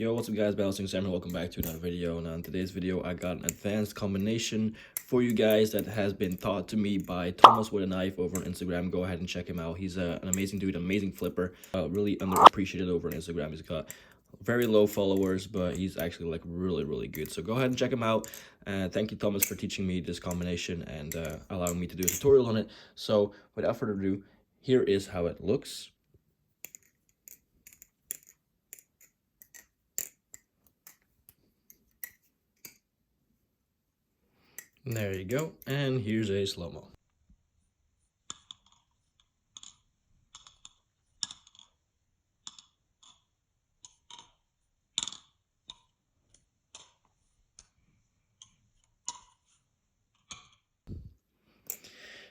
Yo, what's up guys, Balisong Sam, welcome back to another video. Now in today's video I got an advanced combination for you guys that has been taught to me by Thomas with a Knife over on Instagram. Go ahead and check him out. He's an amazing dude, amazing flipper, really underappreciated over on Instagram. He's got very low followers, but he's actually like really good. So go ahead and check him out. Thank you Thomas for teaching me this combination and allowing me to do a tutorial on it. So without further ado, here is how it looks. There you go, and here's a slow-mo.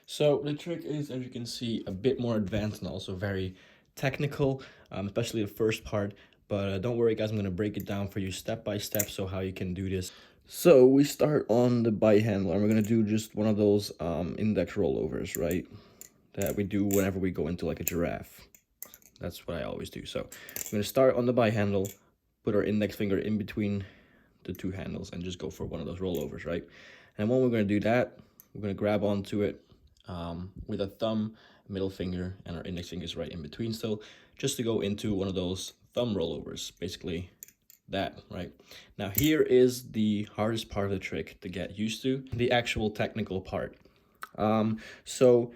So the trick is, as you can see, a bit more advanced and also very technical, especially the first part. But don't worry guys, I'm going to break it down for you step by step so how you can do this. So we start on the bite handle, and we're going to do just one of those index rollovers, right? That we do whenever we go into like a giraffe. That's what I always do. So I'm going to start on the bite handle, put our index finger in between the two handles and just go for one of those rollovers, right? And when we're going to do that, we're going to grab onto it with a thumb, middle finger, and our index finger is right in between still, just to go into one of those thumb rollovers, basically that, right? Now here is the hardest part of the trick to get used to, the actual technical part. So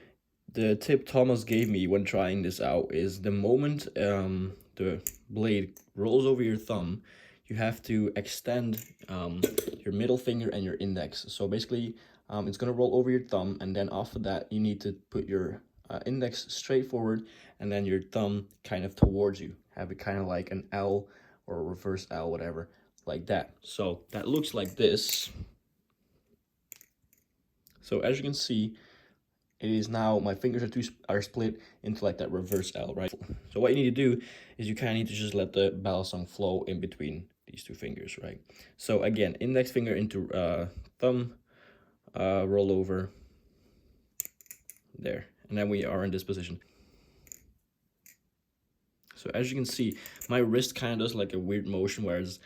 the tip Thomas gave me when trying this out is the moment the blade rolls over your thumb, you have to extend your middle finger and your index. So basically, it's going to roll over your thumb, and then after that, you need to put your index straight forward and then your thumb kind of towards you. Have it kind of like an L or a reverse L, whatever, like that. So that looks like this. So as you can see, it is now, my fingers are split into like that reverse L, right? So what you need to do is you kind of need to just let the balisong flow in between these two fingers, right? So again, index finger into thumb, roll over, there. And then we are in this position. So as you can see, my wrist kind of does like a weird motion where it's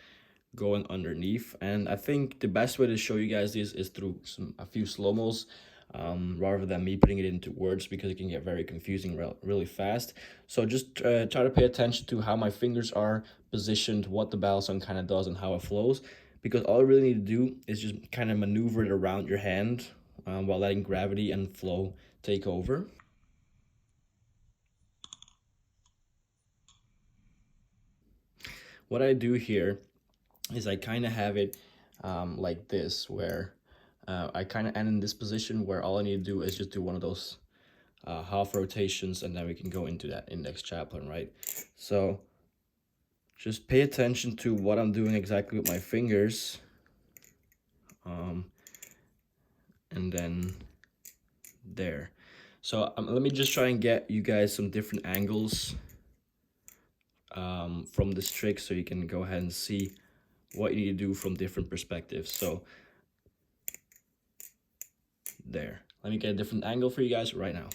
going underneath. And I think the best way to show you guys this is through a few slow-mos. Rather than me putting it into words, because it can get very confusing really fast. So just try to pay attention to how my fingers are positioned, what the balisong kind of does, and how it flows, because all you really need to do is just kind of maneuver it around your hand while letting gravity and flow take over. What I do here is I kind of have it like this, where I kind of end in this position where all I need to do is just do one of those half rotations, and then we can go into that index chaplain, right? So just pay attention to what I'm doing exactly with my fingers. And then there. So let me just try and get you guys some different angles from this trick so you can go ahead and see what you need to do from different perspectives. So there. Let me get a different angle for you guys right now.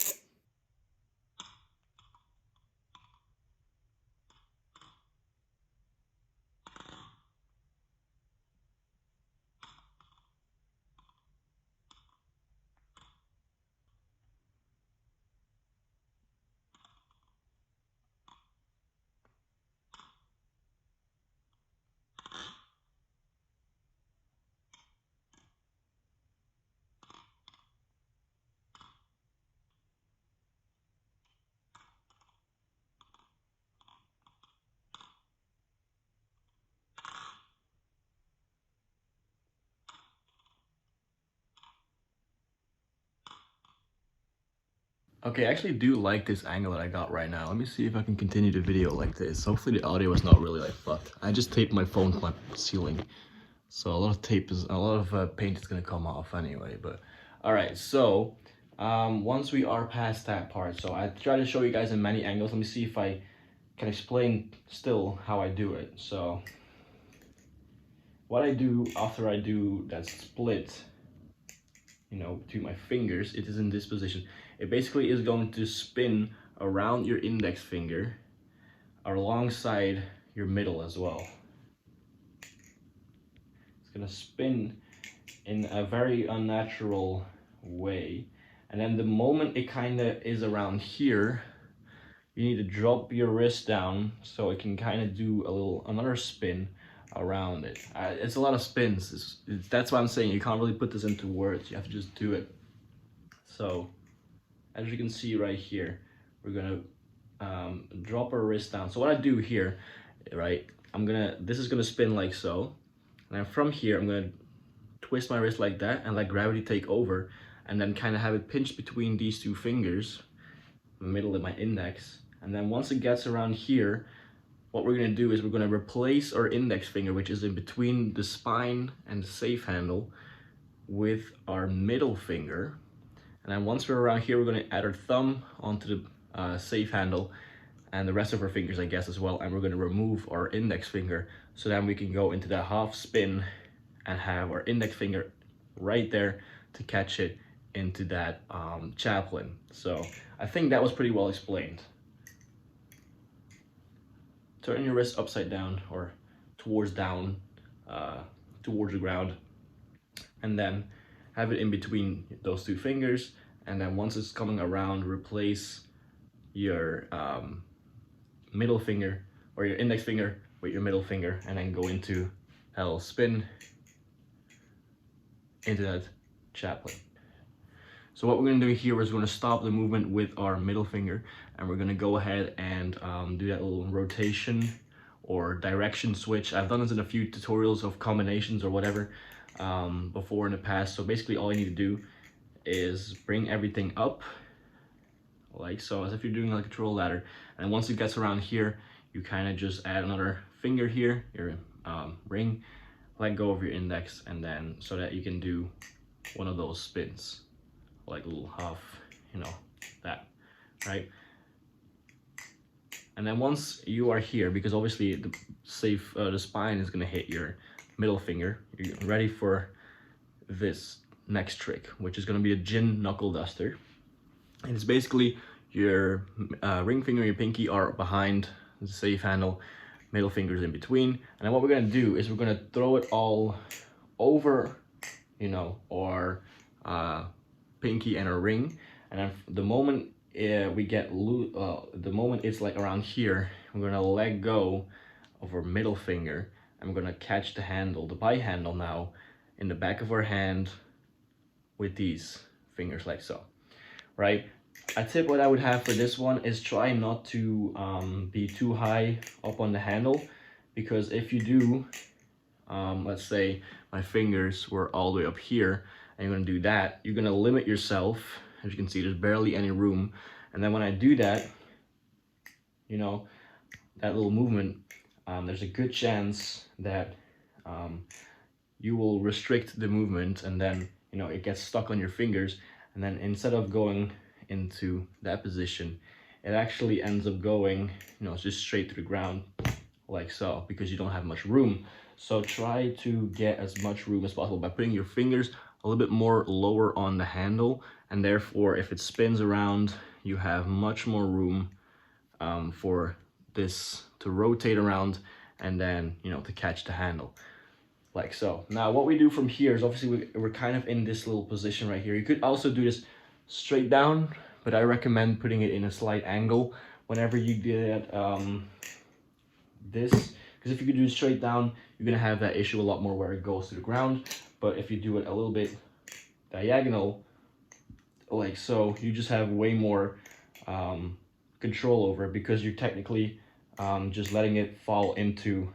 Okay, I actually do like this angle that I got right now. Let me see if I can continue the video like this. Hopefully the audio is not really like fucked. I just taped my phone to my ceiling, so a lot of paint is gonna come off anyway. But all right, so once we are past that part, so I try to show you guys in many angles. Let me see if I can explain still how I do it. So what I do after I do that split, you know, between my fingers, it is in this position. It basically is going to spin around your index finger alongside your middle as well. gonna spin in a very unnatural way. And then the moment it kind of is around here, you need to drop your wrist down so it can kind of do another spin around it. It's a lot of spins. That's why I'm saying you can't really put this into words. You have to just do it. So as you can see right here, we're gonna drop our wrist down. So what I do here, right, this is gonna spin like so. And then from here, I'm gonna twist my wrist like that and let gravity take over, and then kind of have it pinched between these two fingers, the middle of my index. And then once it gets around here, what we're gonna do is we're gonna replace our index finger, which is in between the spine and the safe handle, with our middle finger. And then once we're around here, we're gonna add our thumb onto the safe handle and the rest of our fingers, I guess, as well. And we're gonna remove our index finger, so then we can go into that half spin and have our index finger right there to catch it into that chaplain. So I think that was pretty well explained. Turn your wrist upside down or towards down, towards the ground, and then have it in between those two fingers. And then once it's coming around, replace your middle finger or your index finger with your middle finger, and then go into that little spin into that chaplain. So what we're going to do here is we're going to stop the movement with our middle finger, and we're going to go ahead and do that little rotation or direction switch. I've done this in a few tutorials of combinations or whatever before in the past. So basically all you need to do is bring everything up like so, as if you're doing like a control ladder. And once it gets around here, you kind of just add another finger here, your ring, let go of your index, and then so that you can do one of those spins, like a little half, you know, that, right? And then once you are here, because obviously the spine is gonna hit your middle finger, you're ready for this next trick, which is gonna be a gin knuckle duster. And it's basically your ring finger and your pinky are behind the safe handle, middle fingers in between. And then what we're gonna do is we're gonna throw it all over, you know, our pinky and our ring. And then the moment we get the moment it's like around here, we're gonna let go of our middle finger, and we're gonna catch the handle, the by handle now, in the back of our hand with these fingers like so, right? A tip what I would have for this one is try not to be too high up on the handle, because if you do, let's say my fingers were all the way up here, and you're gonna do that, you're gonna limit yourself. As you can see, there's barely any room. And then when I do that, you know, that little movement, there's a good chance that you will restrict the movement, and then, you know, it gets stuck on your fingers. And then instead of going into that position, it actually ends up going, you know, just straight to the ground like so, because you don't have much room. So try to get as much room as possible by putting your fingers a little bit more lower on the handle, and therefore if it spins around, you have much more room for this to rotate around, and then, you know, to catch the handle like so. Now what we do from here is obviously we're kind of in this little position right here. You could also do this straight down, but I recommend putting it in a slight angle whenever you get this, because if you could do it straight down, you're gonna have that issue a lot more where it goes to the ground. But if you do it a little bit diagonal like so, you just have way more control over it, because you're technically just letting it fall into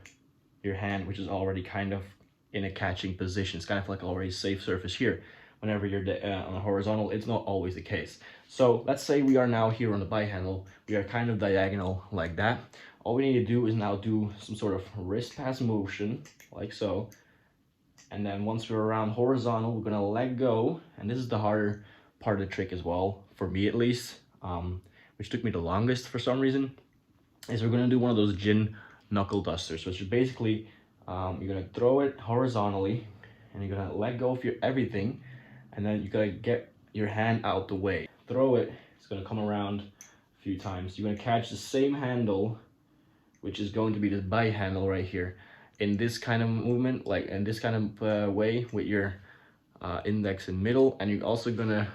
your hand, which is already kind of in a catching position. It's kind of like already safe surface here. Whenever you're on a horizontal, it's not always the case. So let's say we are now here on the by handle, we are kind of diagonal like that. All we need to do is now do some sort of wrist pass motion like so. And then once we're around horizontal, we're gonna let go. And this is the harder part of the trick as well, for me at least, which took me the longest for some reason, is we're gonna do one of those gin knuckle dusters, which is basically, you're gonna throw it horizontally, and you're gonna let go of your everything, and then you gotta get your hand out the way. Throw it, it's gonna come around a few times. You're gonna catch the same handle, which is going to be the by handle right here. in this kind of movement, like in this kind of way with your index and middle, and you're also gonna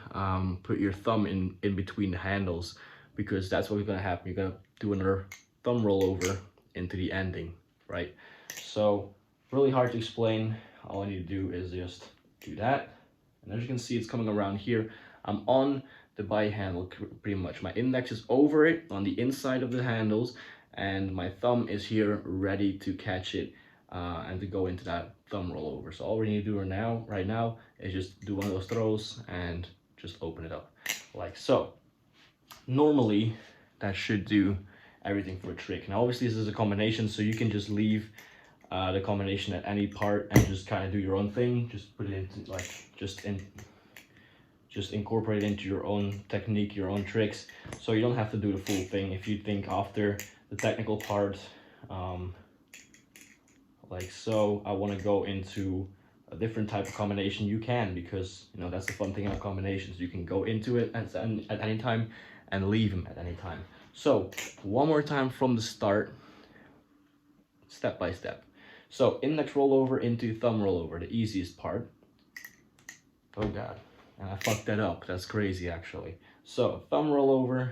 put your thumb in between the handles, because that's what's gonna happen. You're gonna do another thumb rollover into the ending, right? So really hard to explain. All I need to do is just do that, and as you can see, it's coming around here. I'm on the by handle pretty much. My index is over it on the inside of the handles, and my thumb is here ready to catch it and to go into that thumb rollover. So all we need to do right now is just do one of those throws and just open it up like so. Normally that should do everything for a trick. Now obviously this is a combination, so you can just leave the combination at any part and just kind of do your own thing. Just put it into like just incorporate it into your own technique, your own tricks, so you don't have to do the full thing. If you think after the technical part, like so, I want to go into a different type of combination, you can, because you know that's the fun thing about combinations. You can go into it at any time and leave them at any time. So one more time from the start, step by step. So index rollover into thumb rollover, the easiest part. Oh god, and I fucked that up. That's crazy actually. So thumb rollover,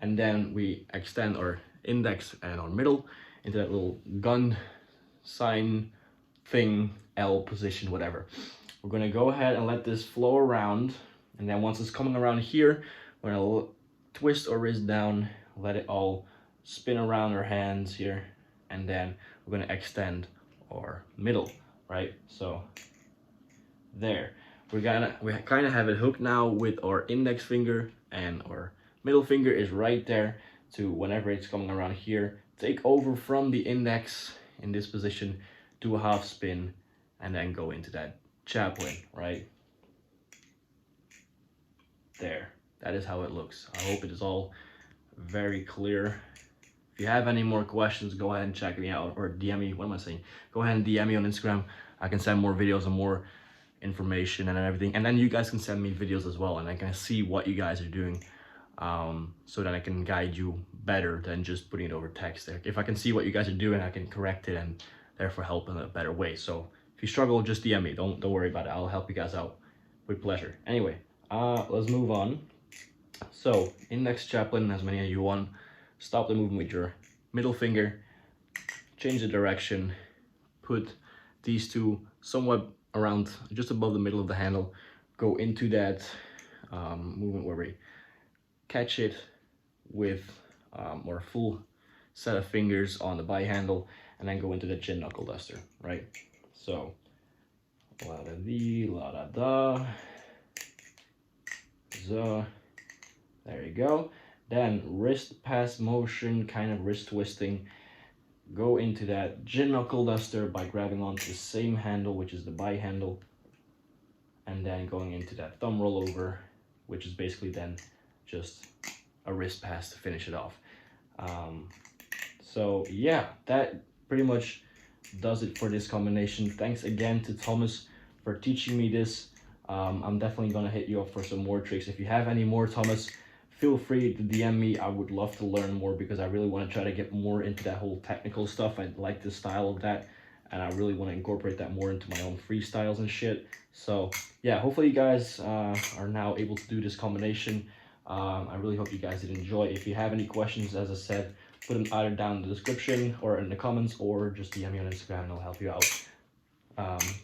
and then we extend our index and our middle into that little gun sign thing, L position, whatever. We're gonna go ahead and let this flow around, and then once it's coming around here, we're gonna twist our wrist down, let it all spin around our hands here, and then we're gonna extend our middle, right? So there, we kind of have it hooked now with our index finger, and our middle finger is right there to whenever it's coming around here, take over from the index in this position, do a half spin, and then go into that chaplain, right? There, that is how it looks. I hope it is all very clear. If you have any more questions, go ahead and check me out, or DM me. What am I saying? Go ahead and DM me on Instagram. I can send more videos and more information and everything, and then you guys can send me videos as well, and I can see what you guys are doing, so that I can guide you better than just putting it over text. If I can see what you guys are doing, I can correct it and therefore help in a better way. So if you struggle, just DM me. Don't worry about it. I'll help you guys out with pleasure. Anyway, let's move on. So index chaplain, as many as you want. Stop the movement with your middle finger, change the direction, put these two somewhat around just above the middle of the handle, go into that movement where we catch it with our full set of fingers on the by handle, and then go into the chin knuckle duster, right? So la da dee, la da da, za. There you go. Then wrist pass motion, kind of wrist twisting. Go into that chin knuckle duster by grabbing onto the same handle, which is the by handle, and then going into that thumb rollover, which is basically then just a wrist pass to finish it off. So yeah, that pretty much does it for this combination. Thanks again to Thomas for teaching me this. I'm definitely gonna hit you up for some more tricks. If you have any more, Thomas, feel free to DM me. I would love to learn more, because I really want to try to get more into that whole technical stuff. I like the style of that, and I really want to incorporate that more into my own freestyles and shit. So yeah, hopefully you guys are now able to do this combination. I really hope you guys did enjoy. If you have any questions, as I said, put them either down in the description or in the comments, or just DM me on Instagram and I'll help you out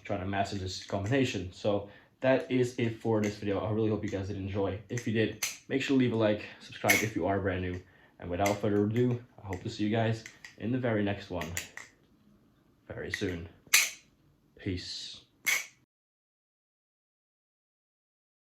trying to master this combination. So that is it for this video. I really hope you guys did enjoy. If you did, make sure to leave a like, subscribe if you are brand new, and without further ado, I hope to see you guys in the very next one very soon. Peace.